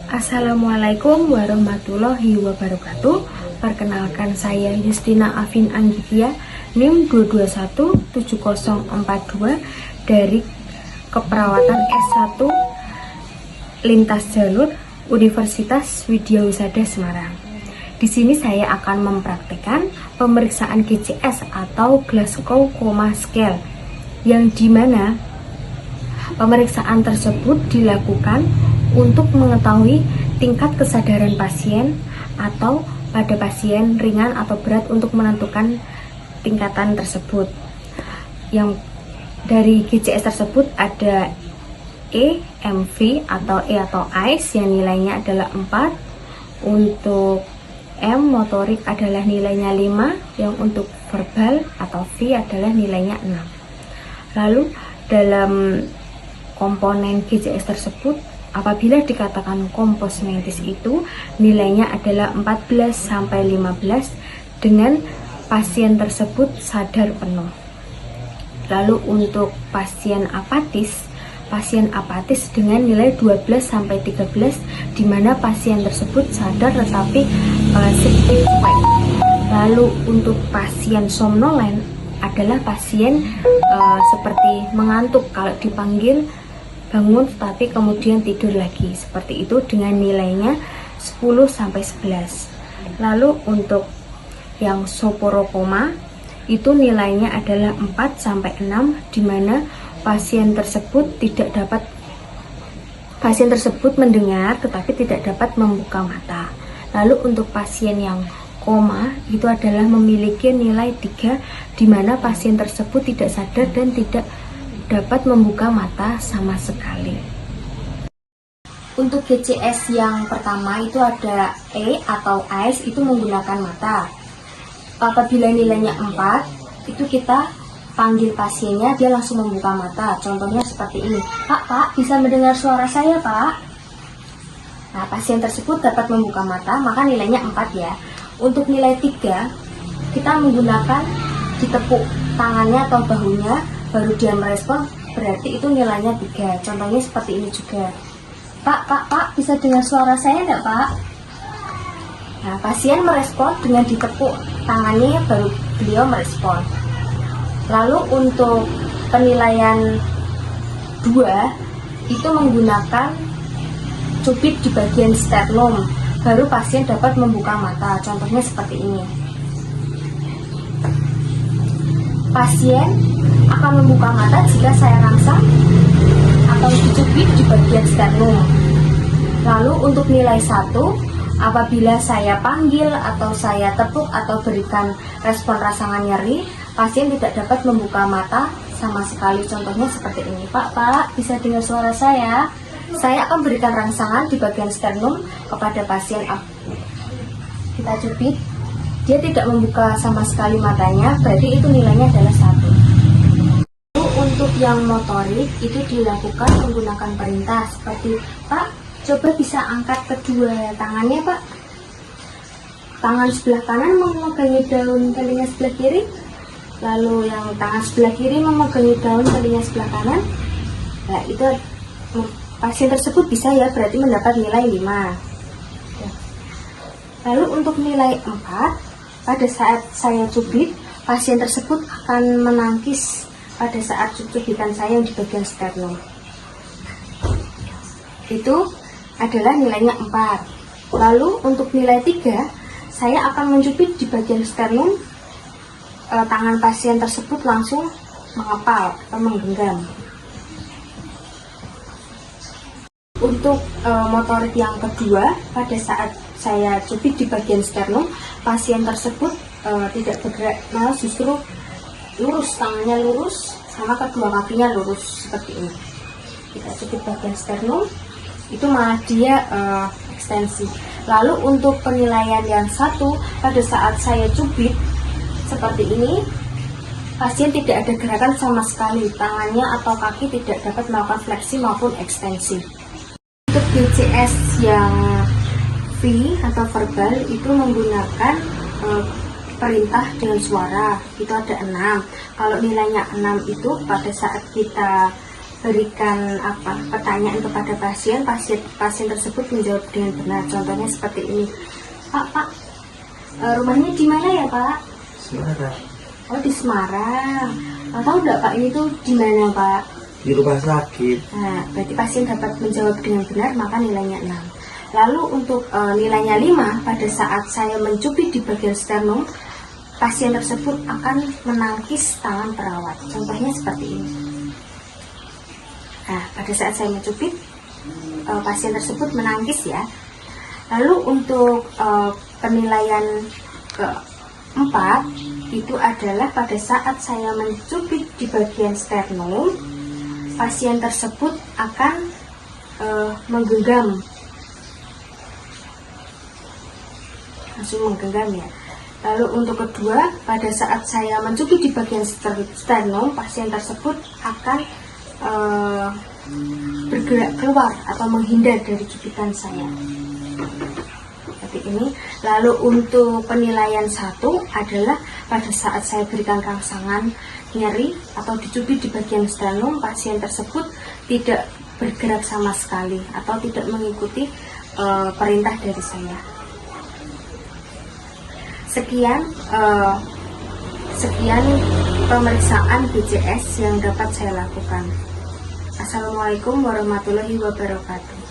Assalamualaikum warahmatullahi wabarakatuh. Perkenalkan, saya Justina Afin Anggitya, NIM 2217042 dari Keperawatan S1 Lintas Jalur Universitas Widya Wisada Semarang. Di sini saya akan mempraktikkan pemeriksaan GCS atau Glasgow Coma Scale, yang dimana pemeriksaan tersebut dilakukan untuk mengetahui tingkat kesadaran pasien atau pada pasien ringan atau berat untuk menentukan tingkatan tersebut. Yang dari GCS tersebut ada EMV atau ICE yang nilainya adalah 4, untuk M motorik adalah nilainya 5, yang untuk verbal atau V adalah nilainya 6. Lalu dalam komponen GCS tersebut, apabila dikatakan komposmentis itu nilainya adalah 14-15 dengan pasien tersebut sadar penuh. Lalu untuk pasien apatis dengan nilai 12-13 di mana pasien tersebut sadar tetapi sleep wake. Lalu untuk pasien somnolen adalah pasien seperti mengantuk kalau dipanggil bangun tetapi kemudian tidur lagi, seperti itu dengan nilainya 10-11. Lalu untuk yang soporokoma itu nilainya adalah 4-6 di mana pasien tersebut mendengar tetapi tidak dapat membuka mata. Lalu untuk pasien yang koma itu adalah memiliki nilai 3 di mana pasien tersebut tidak sadar dan tidak dapat membuka mata sama sekali. Untuk GCS yang pertama itu ada E atau ICE, itu menggunakan mata. Apabila nilainya 4, itu kita panggil pasiennya, dia langsung membuka mata. Contohnya seperti ini. Pak, bisa mendengar suara saya, Pak? Nah, pasien tersebut dapat membuka mata, maka nilainya 4 ya. Untuk nilai 3, kita menggunakan ditepuk tangannya atau bahunya, baru dia merespon, berarti itu nilainya 3. Contohnya seperti ini juga. Pak, bisa dengar suara saya enggak, Pak? Nah, pasien merespon dengan ditepuk tangannya, baru beliau merespon. Lalu untuk penilaian 2, itu menggunakan cubit di bagian sternum, baru pasien dapat membuka mata. Contohnya seperti ini. Pasien akan membuka mata jika saya rangsang atau dicubit di bagian sternum. Lalu untuk nilai 1, apabila saya panggil atau saya tepuk atau berikan respon rangsangan nyeri, pasien tidak dapat membuka mata sama sekali. Contohnya seperti ini. Pak, bisa dengar suara saya? Saya akan berikan rangsangan di bagian sternum kepada pasien. Kita cubit, dia tidak membuka sama sekali matanya, berarti itu nilainya adalah 1. Untuk yang motorik itu dilakukan menggunakan perintah seperti, Pak, coba bisa angkat kedua tangannya, Pak. Tangan sebelah kanan memegangi daun telinga sebelah kiri, lalu yang tangan sebelah kiri memegangi daun telinga sebelah kanan. Nah, itu pasien tersebut bisa ya, berarti mendapat nilai 5. Lalu untuk nilai 4, pada saat saya cubit, pasien tersebut akan menangkis pada saat cubitan saya di bagian sternum. Itu adalah nilainya 4. Lalu untuk nilai 3, saya akan mencubit di bagian sternum, tangan pasien tersebut langsung mengepal atau menggenggam. Untuk motorik yang kedua, pada saat saya cubit di bagian sternum, pasien tersebut tidak bergerak, malah justru lurus, tangannya lurus, sama kedua kakinya lurus seperti ini. Kita cubit bagian sternum, itu malah dia ekstensi. Lalu untuk penilaian yang 1, pada saat saya cubit seperti ini, pasien tidak ada gerakan sama sekali, tangannya atau kaki tidak dapat melakukan fleksi maupun ekstensi. Untuk GCS yang V atau verbal itu menggunakan perintah dengan suara, itu ada 6. Kalau nilainya 6 itu pada saat kita berikan pertanyaan kepada pasien tersebut menjawab dengan benar. Contohnya seperti ini. Pak, rumahnya di mana ya Pak? Semarang. Oh, di Semarang. Tahu nggak Pak, ini tuh di mana Pak? Di rumah sakit. Nah, berarti pasien dapat menjawab dengan benar, maka nilainya 6. Lalu untuk nilainya 5, pada saat saya mencubit di bagian sternum, pasien tersebut akan menangkis tangan perawat. Contohnya seperti ini. Nah, pada saat saya mencubit, pasien tersebut menangkis ya. Lalu untuk penilaian keempat, itu adalah pada saat saya mencubit di bagian sternum, pasien tersebut akan menggenggam. Langsung menggenggam ya. Lalu untuk kedua, pada saat saya mencubit di bagian sternum, pasien tersebut akan bergerak keluar atau menghindar dari cubitan saya. Seperti ini. Lalu untuk penilaian 1 adalah pada saat saya berikan rangsangan nyeri atau dicubit di bagian sternum, pasien tersebut tidak bergerak sama sekali atau tidak mengikuti perintah dari saya. Sekian pemeriksaan BCS yang dapat saya lakukan. Assalamualaikum warahmatullahi wabarakatuh.